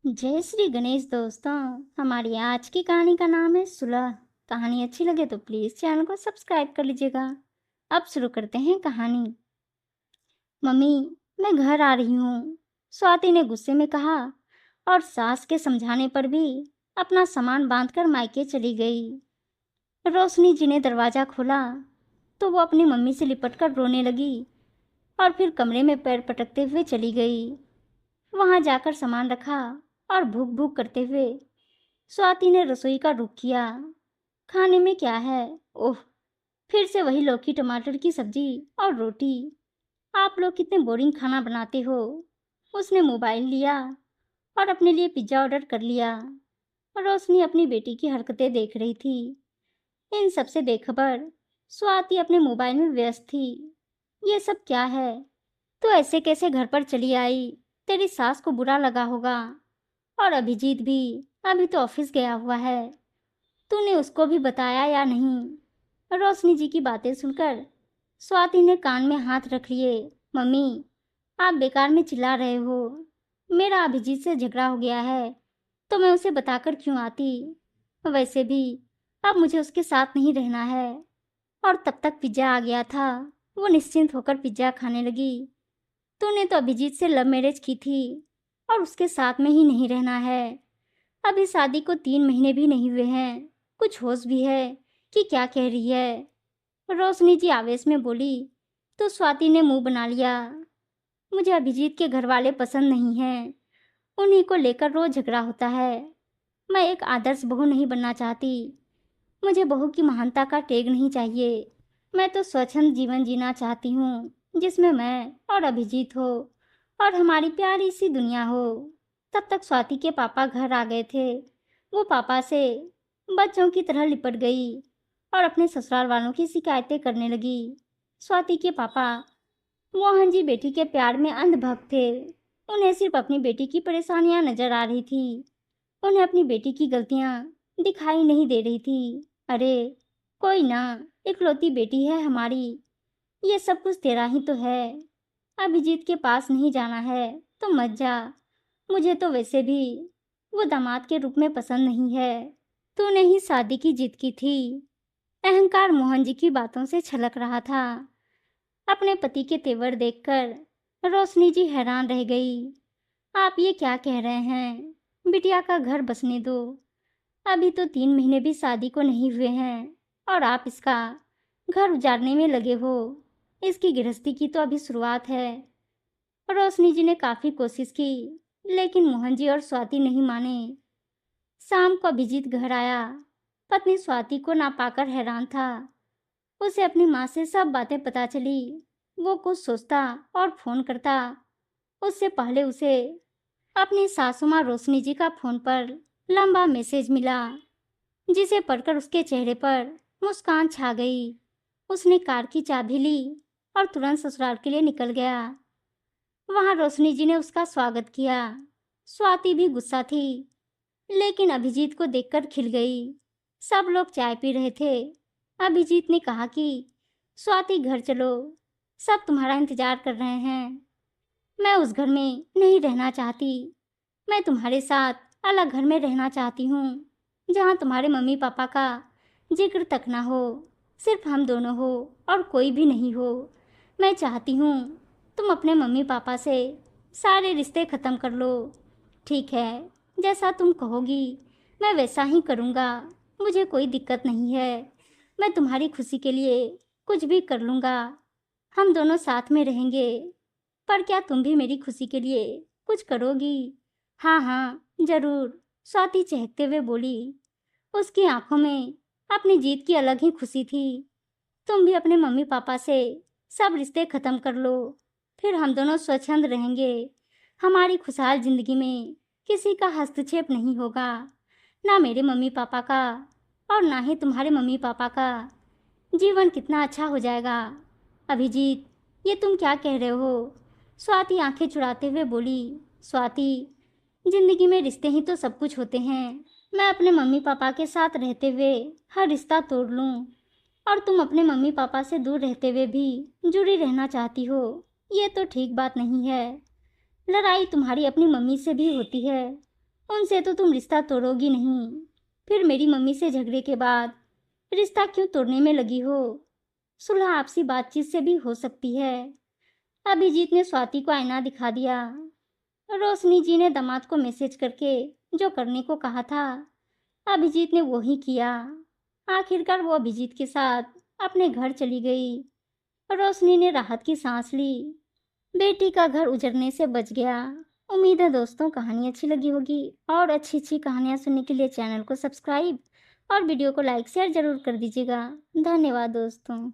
जय श्री गणेश दोस्तों। हमारी आज की कहानी का नाम है सुलह। कहानी अच्छी लगे तो प्लीज चैनल को सब्सक्राइब कर लीजिएगा। अब शुरू करते हैं कहानी। मम्मी, मैं घर आ रही हूँ, स्वाति ने गुस्से में कहा और सास के समझाने पर भी अपना सामान बांधकर मायके चली गई। रोशनी जी ने दरवाजा खोला तो वो अपनी मम्मी से लिपटकर रोने लगी और फिर कमरे में पैर पटकते हुए चली गई। वहां जाकर सामान रखा और भूख भूख करते हुए स्वाति ने रसोई का रुख किया। खाने में क्या है? ओह, फिर से वही लौकी टमाटर की सब्जी और रोटी। आप लोग कितने बोरिंग खाना बनाते हो। उसने मोबाइल लिया और अपने लिए पिज्जा ऑर्डर कर लिया। रोशनी अपनी बेटी की हरकतें देख रही थी। इन सब से बेखबर स्वाति अपने मोबाइल में व्यस्त थी। ये सब क्या है? तो ऐसे कैसे घर पर चली आई? तेरी सास को बुरा लगा होगा। और अभिजीत भी अभी तो ऑफिस गया हुआ है। तूने उसको भी बताया या नहीं? रोशनी जी की बातें सुनकर स्वाति ने कान में हाथ रख लिए। मम्मी, आप बेकार में चिल्ला रहे हो। मेरा अभिजीत से झगड़ा हो गया है तो मैं उसे बताकर क्यों आती? वैसे भी अब मुझे उसके साथ नहीं रहना है। और तब तक पिज्जा आ गया था। वो निश्चिंत होकर पिज्जा खाने लगी। तूने तो अभिजीत से लव मैरिज की थी और उसके साथ में ही नहीं रहना है। अभी शादी को 3 महीने भी नहीं हुए हैं। कुछ होश भी है कि क्या कह रही है? रोशनी जी आवेश में बोली तो स्वाति ने मुंह बना लिया। मुझे अभिजीत के घर वाले पसंद नहीं हैं। उन्हीं को लेकर रोज झगड़ा होता है। मैं एक आदर्श बहू नहीं बनना चाहती। मुझे बहू की महानता का टेग नहीं चाहिए। मैं तो स्वच्छंद जीवन जीना चाहती हूँ, जिसमें मैं और अभिजीत हो और हमारी प्यारी सी दुनिया हो। तब तक स्वाति के पापा घर आ गए थे। वो पापा से बच्चों की तरह लिपट गई और अपने ससुराल वालों की शिकायतें करने लगी। स्वाति के पापा मोहन जी बेटी के प्यार में अंधभक्त थे। उन्हें सिर्फ अपनी बेटी की परेशानियां नजर आ रही थी। उन्हें अपनी बेटी की गलतियां दिखाई नहीं दे रही थी। अरे कोई ना, इकलौती बेटी है हमारी। ये सब कुछ तेरा ही तो है। अभिजीत के पास नहीं जाना है तो मत जा। मुझे तो वैसे भी वो दामाद के रूप में पसंद नहीं है। तूने ही शादी की जिद की थी। अहंकार मोहन जी की बातों से छलक रहा था। अपने पति के तेवर देखकर रोशनी जी हैरान रह गई। आप ये क्या कह रहे हैं? बिटिया का घर बसने दो। अभी तो 3 महीने भी शादी को नहीं हुए हैं और आप इसका घर उजाड़ने में लगे हो। इसकी गृहस्थी की तो अभी शुरुआत है। रोशनी जी ने काफी कोशिश की, लेकिन मोहन जी और स्वाति नहीं माने। शाम को अभिजीत घर आया। पत्नी स्वाति को ना पाकर हैरान था। उसे अपनी माँ से सब बातें पता चली। वो कुछ सोचता और फोन करता, उससे पहले उसे अपनी सासू माँ रोशनी जी का फोन पर लंबा मैसेज मिला, जिसे पढ़कर उसके चेहरे पर मुस्कान छा गई। उसने कार की चाबी ली और तुरंत ससुराल के लिए निकल गया। वहां रोशनी जी ने उसका स्वागत किया। स्वाति भी गुस्सा थी, लेकिन अभिजीत को देखकर खिल गई। सब लोग चाय पी रहे थे। अभिजीत ने कहा कि स्वाति घर चलो, सब तुम्हारा इंतजार कर रहे हैं। मैं उस घर में नहीं रहना चाहती। मैं तुम्हारे साथ अलग घर में रहना चाहती हूँ, जहाँ तुम्हारे मम्मी पापा का जिक्र तक ना हो। सिर्फ हम दोनों हो और कोई भी नहीं हो। मैं चाहती हूँ तुम अपने मम्मी पापा से सारे रिश्ते ख़त्म कर लो। ठीक है, जैसा तुम कहोगी मैं वैसा ही करूँगा। मुझे कोई दिक्कत नहीं है। मैं तुम्हारी खुशी के लिए कुछ भी कर लूँगा। हम दोनों साथ में रहेंगे। पर क्या तुम भी मेरी खुशी के लिए कुछ करोगी? हाँ हाँ, जरूर, स्वाति चहकते हुए बोली। उसकी आंखों में अपनी जीत की अलग ही खुशी थी। तुम भी अपने मम्मी पापा से सब रिश्ते खत्म कर लो, फिर हम दोनों स्वच्छंद रहेंगे। हमारी खुशहाल जिंदगी में किसी का हस्तक्षेप नहीं होगा, ना मेरे मम्मी पापा का और ना ही तुम्हारे मम्मी पापा का। जीवन कितना अच्छा हो जाएगा। अभिजीत, ये तुम क्या कह रहे हो? स्वाति आंखें चुराते हुए बोली। स्वाति, जिंदगी में रिश्ते ही तो सब कुछ होते हैं। मैं अपने मम्मी पापा के साथ रहते हुए हर रिश्ता तोड़ लूं और तुम अपने मम्मी पापा से दूर रहते हुए भी जुड़ी रहना चाहती हो। ये तो ठीक बात नहीं है। लड़ाई तुम्हारी अपनी मम्मी से भी होती है उनसे तो तुम रिश्ता तोड़ोगी नहीं, फिर मेरी मम्मी से झगड़े के बाद रिश्ता क्यों तोड़ने में लगी हो? सुलह आपसी बातचीत से भी हो सकती है। अभिजीत ने स्वाति को आईना दिखा दिया। रोशनी जी ने दामाद को मैसेज करके जो करने को कहा था, अभिजीत ने वो ही किया। आखिरकार वो अभिजीत के साथ अपने घर चली गई। रोशनी ने राहत की सांस ली। बेटी का घर उजड़ने से बच गया। उम्मीद है दोस्तों कहानी अच्छी लगी होगी, और अच्छी अच्छी कहानियाँ सुनने के लिए चैनल को सब्सक्राइब और वीडियो को लाइक शेयर जरूर कर दीजिएगा। धन्यवाद दोस्तों।